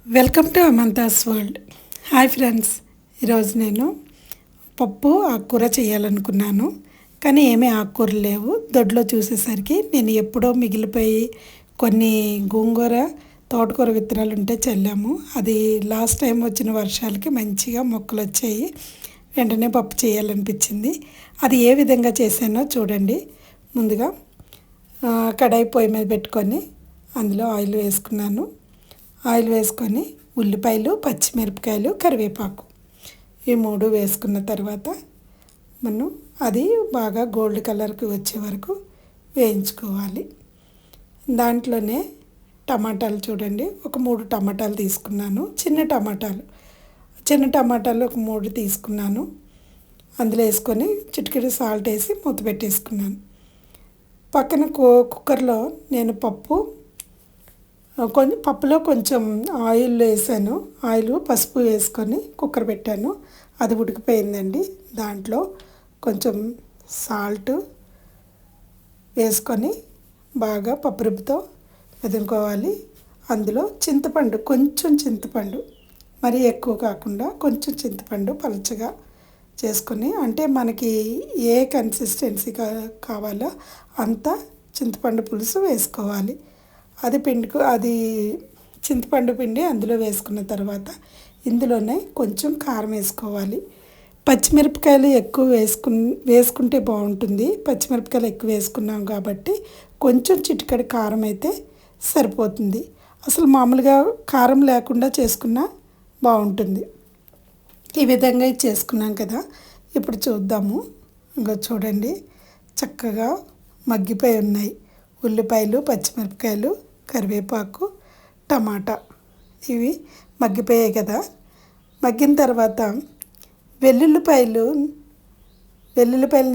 Welcome to Amantha's world. Hi friends, ఈరోజు నేను పప్పు ఆకుకూర చేయాలనుకున్నాను. కానీ ఏమీ ఆకుకూరలు లేవు. దొడ్లో చూసేసరికి నేను ఎప్పుడో మిగిలిపోయి కొన్ని గోంగూర తోటకూర విత్తనాలు ఉంటే చల్లాము. అది లాస్ట్ టైం వచ్చిన వర్షాలకి మంచిగా మొక్కలు వచ్చాయి. వెంటనే పప్పు చేయాలనిపించింది. అది ఏ విధంగా చేశానో చూడండి. ముందుగా కడాయి పొయ్యి మీద పెట్టుకొని అందులో ఆయిల్ వేసుకున్నాను. ఆయిల్ వేసుకొని ఉల్లిపాయలు, పచ్చిమిరపకాయలు, కరివేపాకు ఈ మూడు వేసుకున్న తర్వాత మనం అది బాగా గోల్డ్ కలర్కి వచ్చే వరకు వేయించుకోవాలి. దాంట్లోనే టమాటాలు చూడండి, ఒక 3 టమాటాలు తీసుకున్నాను. చిన్న టమాటాలు ఒక 3 తీసుకున్నాను. అందులో వేసుకొని చిటికెడు సాల్ట్ వేసి మూత పెట్టేసుకున్నాను. పక్కన కుక్కర్లో నేను పప్పులో కొంచెం ఆయిల్ వేసాను. ఆయిల్ పసుపు వేసుకొని కుక్కర్ పెట్టాను. అది ఉడికిపోయిందండి. దాంట్లో కొంచెం సాల్ట్ వేసుకొని బాగా పప్పు రుబ్బుతో మెదునుకోవాలి. అందులో కొంచెం చింతపండు, మరీ ఎక్కువ కాకుండా కొంచెం చింతపండు పలుచగా చేసుకొని, అంటే మనకి ఏ కన్సిస్టెన్సీ కావాలో అంత చింతపండు పులుసు వేసుకోవాలి. అది చింతపండు పిండి అందులో వేసుకున్న తర్వాత ఇందులోనే కొంచెం కారం వేసుకోవాలి. పచ్చిమిరపకాయలు ఎక్కువ వేసుకుంటే బాగుంటుంది. పచ్చిమిరపకాయలు ఎక్కువ వేసుకున్నాం కాబట్టి కొంచెం చిటికెడు కారం అయితే సరిపోతుంది. అసలు మామూలుగా కారం లేకుండా చేసుకున్నా బాగుంటుంది. ఈ విధంగా చేసుకున్నాం కదా. ఇప్పుడు చూద్దాము. ఇంకా చూడండి, చక్కగా మగ్గిపోయి ఉన్నాయి. ఉల్లిపాయలు, పచ్చిమిరపకాయలు, కరివేపాకు, టమాటా ఇవి మగ్గిపోయాయి కదా. మగ్గిన తర్వాత వెల్లుల్లిపాయలు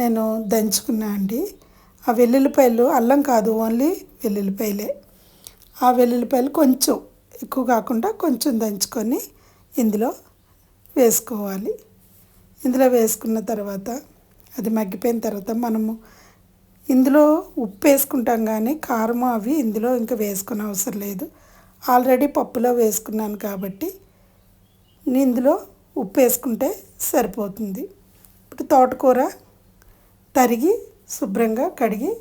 నేను దంచుకున్నా అండి. ఆ వెల్లుల్లిపాయలు అల్లం కాదు, ఓన్లీ వెల్లుల్లిపాయలే. ఆ వెల్లుల్లిపాయలు కొంచెం ఎక్కువ కాకుండా కొంచెం దంచుకొని ఇందులో వేసుకోవాలి. ఇందులో వేసుకున్న తర్వాత అది మగ్గిపోయిన తర్వాత మనము ఇందులో ఉప్పు వేసుకుంటాం, కానీ కారం అవి ఇందులో ఇంకా వేసుకునే అవసరం లేదు. ఆల్రెడీ పప్పులో వేసుకున్నాను కాబట్టి ఇందులో ఉప్పు వేసుకుంటే సరిపోతుంది. ఇప్పుడు తోటకూర తరిగి శుభ్రంగా కడిగి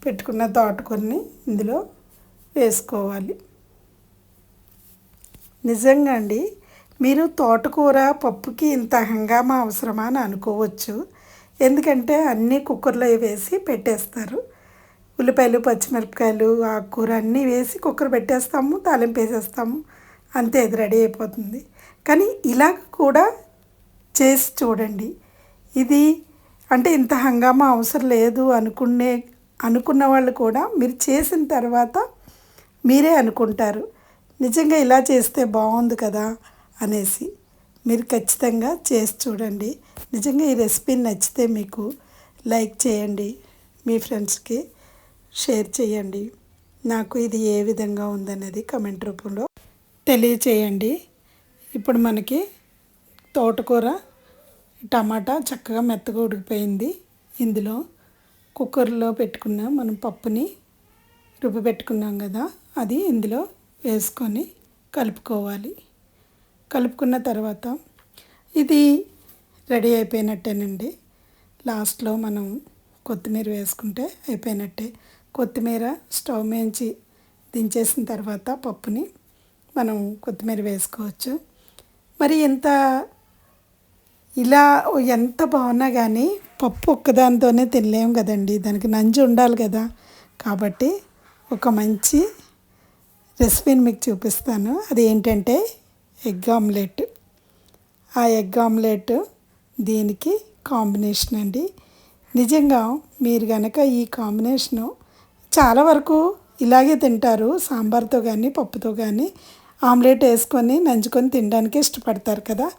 పెట్టుకున్న తోటకూరని ఇందులో వేసుకోవాలి. నిజంగా అండి, మీరు తోటకూర పప్పుకి ఇంత హంగామా అవసరమా అని అనుకోవచ్చు. ఎందుకంటే అన్నీ కుక్కర్లో వేసి పెట్టేస్తారు. ఉల్లిపాయలు, పచ్చిమిరపకాయలు, ఆకుకూర అన్నీ వేసి కుక్కర్ పెట్టేస్తాము, తాలింపు వేసేస్తాము, అంతే, అది రెడీ అయిపోతుంది. కానీ ఇలా కూడా చేసి చూడండి. ఇది అంటే ఇంత హంగామా అవసరం లేదు అనుకున్న వాళ్ళు కూడా మీరు చేసిన తర్వాత మీరే అనుకుంటారు, నిజంగా ఇలా చేస్తే బాగుంది కదా అనేసి. మీరు ఖచ్చితంగా చేసి చూడండి. నిజంగా ఈ రెసిపీ నచ్చితే మీకు లైక్ చేయండి, మీ ఫ్రెండ్స్కి షేర్ చేయండి. నాకు ఇది ఏ విధంగా ఉందనేది కమెంట్ రూపంలో తెలియచేయండి. ఇప్పుడు మనకి తోటకూర, టమాటా చక్కగా మెత్తగా ఉడికిపోయింది. ఇందులో కుక్కర్లో పెట్టుకున్న మనం పప్పుని రుబ్బి పెట్టుకున్నాం కదా, అది ఇందులో వేసుకొని కలుపుకోవాలి. కలుపుకున్న తర్వాత ఇది రెడీ అయిపోయినట్టేనండి. లాస్ట్లో మనం కొత్తిమీర వేసుకుంటే అయిపోయినట్టే. కొత్తిమీర స్టవ్ మించి దించేసిన తర్వాత పప్పుని మనం కొత్తిమీర వేసుకోవచ్చు. మరి ఇలా ఎంత బాగున్నా కానీ పప్పు ఒక్కదానితోనే తినలేము కదండి, దానికి నంజు ఉండాలి కదా. కాబట్టి ఒక మంచి రెసిపీని మీకు చూపిస్తాను. అది ఏంటంటే ఎగ్ ఆమ్లెట్. ఆ ఎగ్ ఆమ్లెట్ దీనికి కాంబినేషన్ అండి. నిజంగా మీరు కనుక ఈ కాంబినేషను చాలా వరకు ఇలాగే తింటారు, సాంబార్తో కానీ పప్పుతో కానీ ఆమ్లెట్ వేసుకొని నంచుకొని తినడానికి ఇష్టపడతారు కదా.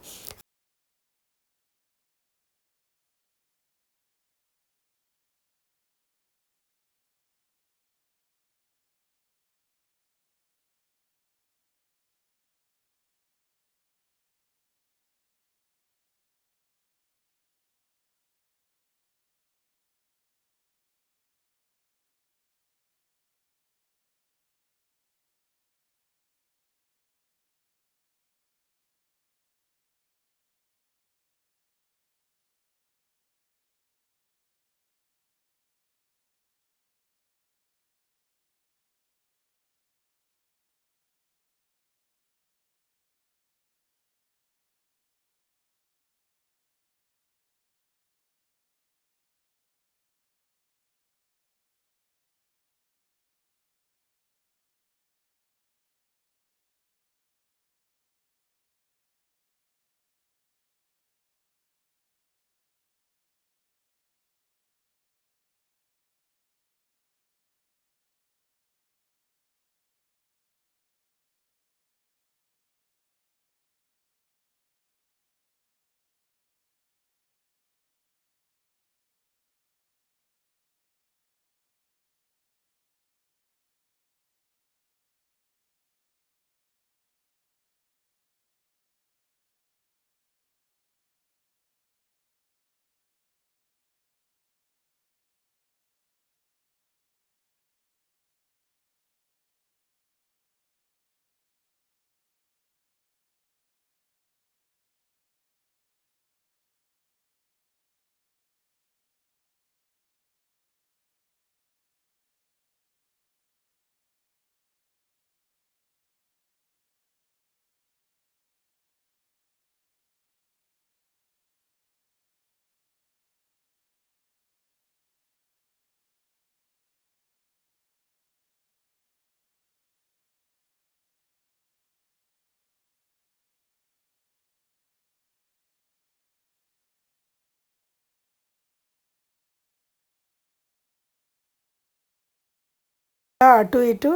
అటు ఇటు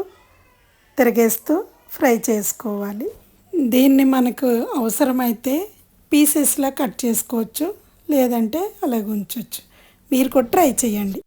తిరిగేస్తూ ఫ్రై చేసుకోవాలి. దీన్ని మనకు అవసరమైతే పీసెస్లా కట్ చేసుకోవచ్చు, లేదంటే అలాగ ఉంచవచ్చు. మీరు కూడా ట్రై చేయండి.